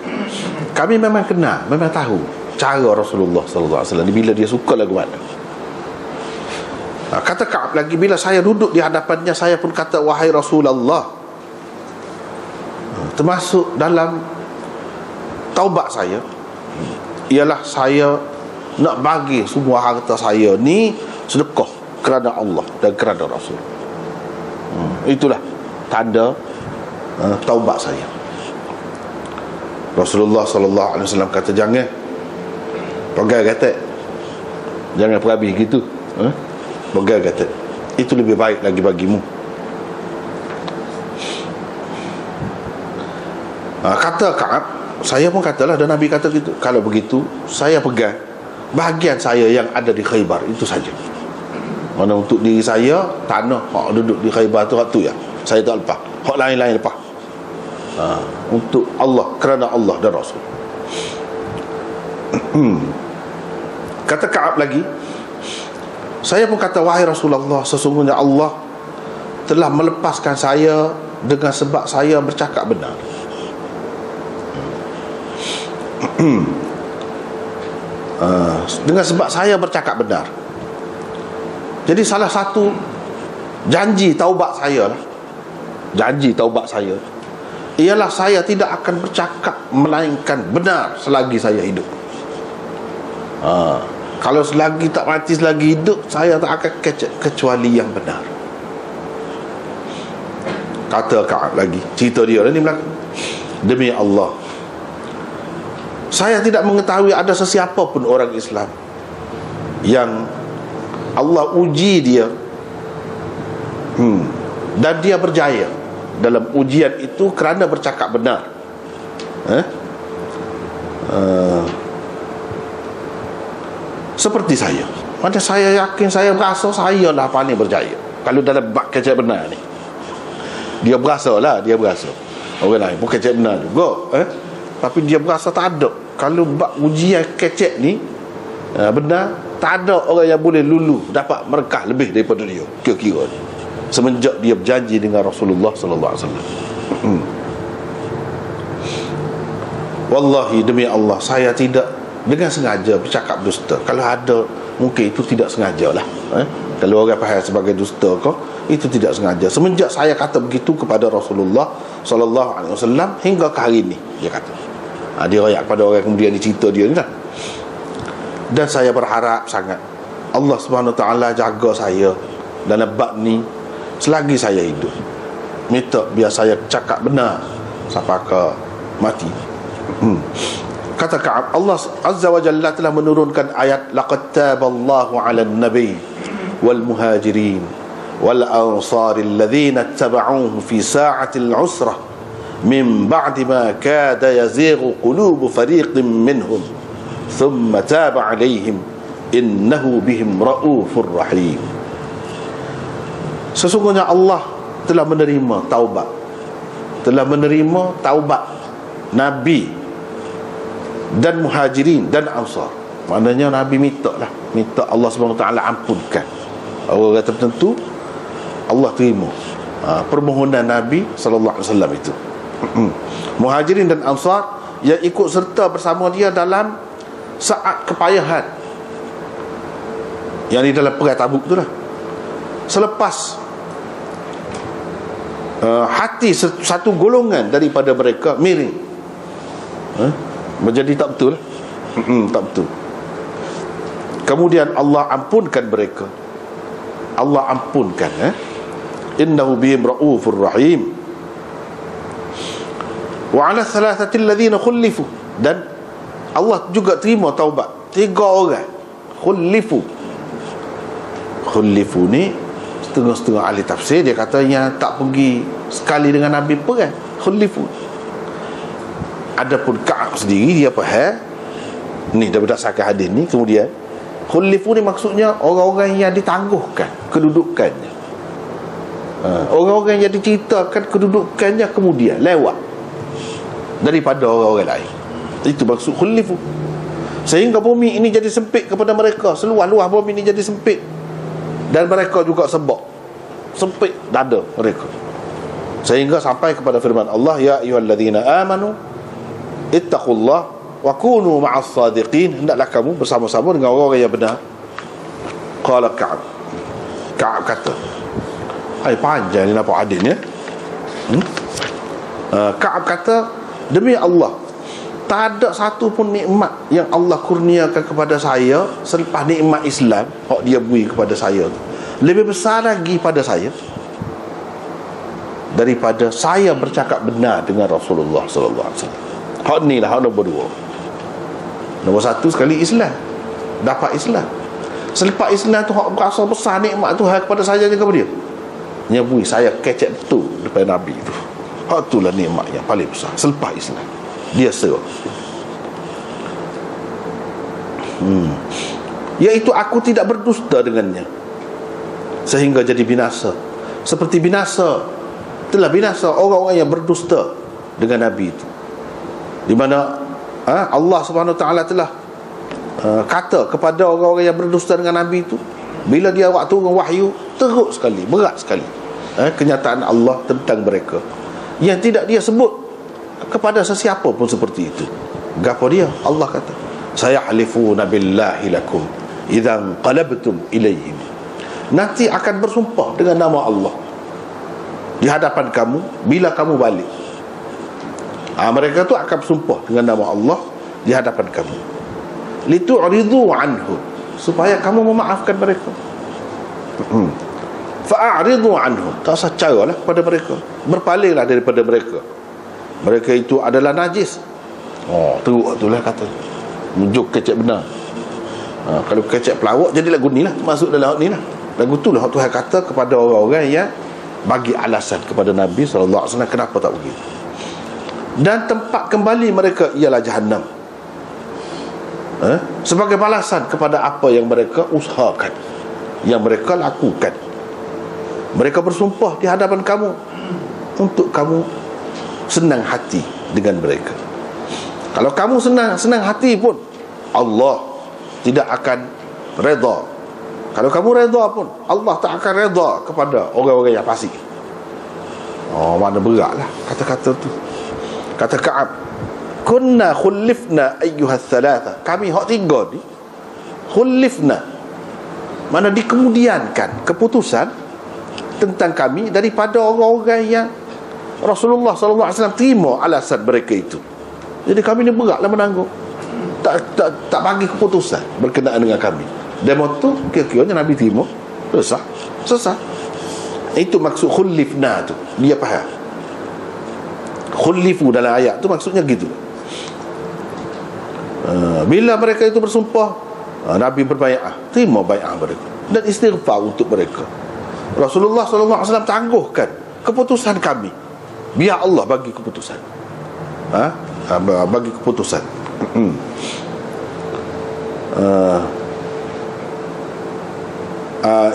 kami memang kenal, memang tahu cara Rasulullah SAW bila dia suka lagu mana. Kata Ka'ab lagi, bila saya duduk di hadapannya, saya pun kata, wahai Rasulullah, termasuk dalam taubat saya ialah saya nak bagi semua harta saya ni sedekah kerana Allah dan kerana Rasul. Itulah tanda taubat saya. Rasulullah sallallahu alaihi wasallam kata, jangan pegang kata, jangan perhabis gitu, pegang kata, itu lebih baik lagi bagimu. Kata Ka'ab, saya pun katalah, dan Nabi kata gitu, kalau begitu saya pegang bahagian saya yang ada di Khaybar itu saja. Mana untuk diri saya, tanah hak duduk di Khaybar tu, hak tu ya saya tak lepas, hak lain-lain lepas. Untuk Allah, kerana Allah dan Rasul. Kata Ka'ab lagi, saya pun kata, wahai Rasulullah, sesungguhnya Allah telah melepaskan saya dengan sebab saya bercakap benar. Dengan sebab saya bercakap benar. Jadi salah satu janji taubat saya lah, janji taubat saya ialah saya tidak akan bercakap melainkan benar selagi saya hidup. Kalau selagi tak mati, selagi hidup, saya tak akan kecek kecuali yang benar. Kata Ka'ab lagi, cerita dia ni berlaku, demi Allah, saya tidak mengetahui ada sesiapa pun orang Islam yang Allah uji dia, dan dia berjaya dalam ujian itu kerana bercakap benar. Seperti saya. Mana saya yakin, saya berasa saya lah paling berjaya kalau dalam bab kecek benar ni. Dia berasa lah, dia berasa. Orang lain pun kecek benar juga, tapi dia berasa tak ada. Kalau bab ujian kecek ni benar, tak ada orang yang boleh lulu dapat berkah lebih daripada dia, kira-kira ni, semenjak dia berjanji dengan Rasulullah sallallahu alaihi wasallam. Wallahi, demi Allah, saya tidak dengan sengaja bercakap dusta. Kalau ada, mungkin itu tidak sengaja lah. Kalau orang faham sebagai dusta kau, itu tidak sengaja. Semenjak saya kata begitu kepada Rasulullah sallallahu alaihi wasallam hingga ke hari ni, dia kata. Dia royak pada orang kemudian dicerita dia ni lah. Dan saya berharap sangat Allah Subhanahu Wa Taala jaga saya dalam bab ni selagi saya hidup. Minta biar saya cakap benar sampai ke mati. Kata Ka'ab, Allah Azza wa Jalla telah menurunkan ayat, laqad taballahu 'alan nabiy wal muhajirin wal ansar alladhina ittaba'uhu fi sa'atil 'usrah min ba'di ma kada yazighu qulubu fariqin minhum thumma taba 'alaihim innahu bihim ra'ufur rahim. Sesungguhnya Allah telah menerima taubat, telah menerima taubat Nabi dan muhajirin dan ansar. Maknanya Nabi minta Allah SWT ampunkan orang tertentu. Allah terima permohonan Nabi SAW itu. Muhajirin dan ansar yang ikut serta bersama dia dalam saat kepayahan, yang di dalam perang Tabuk tu lah. Selepas hati satu golongan daripada mereka miring, menjadi tak betul, tak betul. Kemudian Allah ampunkan mereka. Allah ampunkan, innahu bihim ra'ufur rahim. Wa 'ala thalathati alladhina khulifu, dan Allah juga terima taubat 3 orang khulifu. Khulifu ni setengah-setengah ahli tafsir dia kata yang tak pergi sekali dengan Nabi perang, khulifu. Adapun Ka'ab sendiri dia faham ni berdasarkan hadis ni. Kemudian khulifu ni maksudnya orang-orang yang ditangguhkan kedudukannya, orang-orang yang diceritakan kedudukannya kemudian lewat daripada orang-orang lain. Itu maksud khulifu. Sehingga bumi ini jadi sempit kepada mereka, seluas-luas bumi ini jadi sempit, dan mereka juga sebab sempit dada mereka, sehingga sampai kepada firman Allah, ya ayyuhalladzina amanu ittaqullah wa kunu ma'as sadiqin, hendaklah kamu bersama-sama dengan orang-orang yang benar. Qala Ka'ab kata, panjang ni nampak hadis ni. Ka'ab kata, demi Allah, tak ada satu pun nikmat yang Allah kurniakan kepada saya selepas nikmat Islam hak dia beri kepada saya lebih besar lagi pada saya daripada saya bercakap benar dengan Rasulullah sallallahu alaihi wasallam. Hak ni lah hak nombor 2. Nombor 1 sekali Islam, dapat Islam. Selepas Islam tu hak berasa besar nikmat Tuhan kepada saya juga dia. Nyebui saya kecek betul depan Nabi tu. Hak itulah nikmat yang paling besar selepas Islam. Dia serah. Iaitu aku tidak berdusta dengannya sehingga jadi binasa, seperti telah binasa orang-orang yang berdusta dengan Nabi itu. Di mana Allah Subhanahu Wa Taala telah kata kepada orang-orang yang berdusta dengan Nabi itu, bila dia waktu turun wahyu, teruk sekali, berat sekali kenyataan Allah tentang mereka, yang tidak dia sebut kepada sesiapa pun seperti itu. Gapo dia? Allah kata, sayahlifuna billahi lakum idza qalabtum ilaihim, nanti akan bersumpah dengan nama Allah di hadapan kamu bila kamu balik. Mereka tu akan bersumpah dengan nama Allah di hadapan kamu. Litu'ridu anhu, supaya kamu memaafkan mereka. Fa'aridu anhum, tak usah caralah kepada mereka, berpalinglah daripada mereka. Mereka itu adalah najis. Teruk itulah kata, mujuk kecek benar. Kalau kecek pelawak jadi lagu ni lah, masuk dalam ni lah. Lagu tu lah Tuhan kata kepada orang-orang yang bagi alasan kepada Nabi SAW kenapa tak begitu. Dan tempat kembali mereka ialah Jahannam, sebagai balasan kepada apa yang mereka usahakan, yang mereka lakukan. Mereka bersumpah di hadapan kamu untuk kamu senang hati dengan mereka. Kalau kamu senang hati pun, Allah tidak akan redha. Kalau kamu redha pun, Allah tak akan redha kepada orang-orang yang fasik. Mana beratlah kata-kata tu. Kata Ka'ab, kunna khullifna ayyuhas thalatha, kami hak tiga ni khullifna, mana dikemudiankan keputusan tentang kami daripada orang-orang yang Rasulullah SAW terima alasan mereka itu. Jadi kami ni beratlah menanggung, tak bagi keputusan berkenaan dengan kami. Demo tu kira-kiranya Nabi terima, selesai. Itu maksud khullifna tu, dia faham. Khullifu dalam ayat tu maksudnya gitu. Bila mereka itu bersumpah, Nabi berbai'ah, terima bai'ah mereka dan istighfar untuk mereka. Rasulullah SAW tangguhkan keputusan kami, biar Allah bagi keputusan. Bagi keputusan.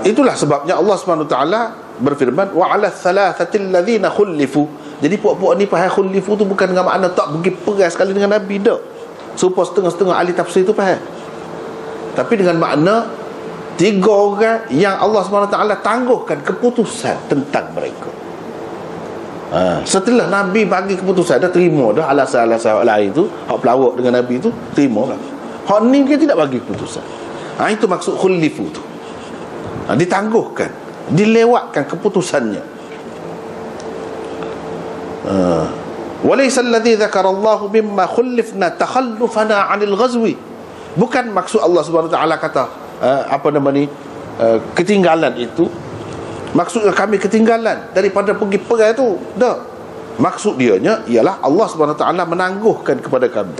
Itulah sebabnya Allah SWT berfirman, wa 'ala thalathatil ladzina khullifu. Jadi puak-puak ni faham khullifu tu bukan dengan makna tak pergi perang sekali dengan Nabi, tak. Supaya setengah-setengah ahli tafsir tu faham, tapi dengan makna 3 orang yang Allah SWT tangguhkan keputusan tentang mereka. Setelah Nabi bagi keputusan, dah terima dah alasan-alasan lain tu, hak pelawak dengan Nabi tu terima lah. Hak ni dia tidak bagi keputusan. Itu maksud khullifu tu. Ditangguhkan, dilewatkan keputusannya. Walaysa alladhi dzakarallahu mimma khullifna takhallufana 'anil ghazwi. Bukan maksud Allah SWT kata ketinggalan itu, maksudnya kami ketinggalan daripada pergi perang itu, dah. Maksud dianya ialah Allah SWT menangguhkan kepada kami,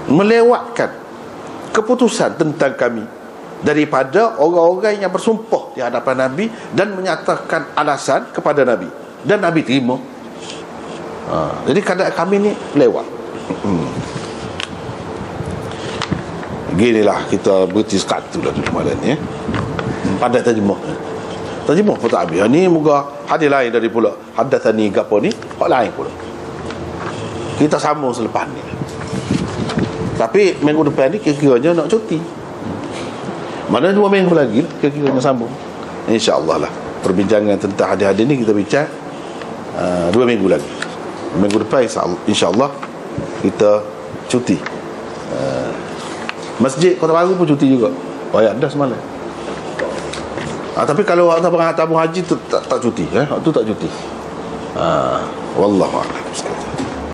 melewatkan keputusan tentang kami daripada orang-orang yang bersumpah di hadapan Nabi dan menyatakan alasan kepada Nabi, dan Nabi terima. Jadi keadaan kami ni lewat. Ginilah kita berhenti sekatu lah dulu malam ni. Pandai terjemah pun tak habis. Ni moga hadis lain dari pula hadatsani gapo ni, hak lain pula. Kita sambung selepas ni. Tapi minggu depan ni kira-kiranya nak cuti. Mana 2 minggu lagi kira-kiranya sambung. InsyaAllah lah perbincangan tentang hadis-hadis ni kita bincang 2 minggu lagi. Minggu depan insyaAllah kita cuti. Masjid Kota Baru pun cuti juga. Ayat dah semalam. Tapi kalau tabung haji tu tak cuti, tu tak cuti. Wallahu a'lam.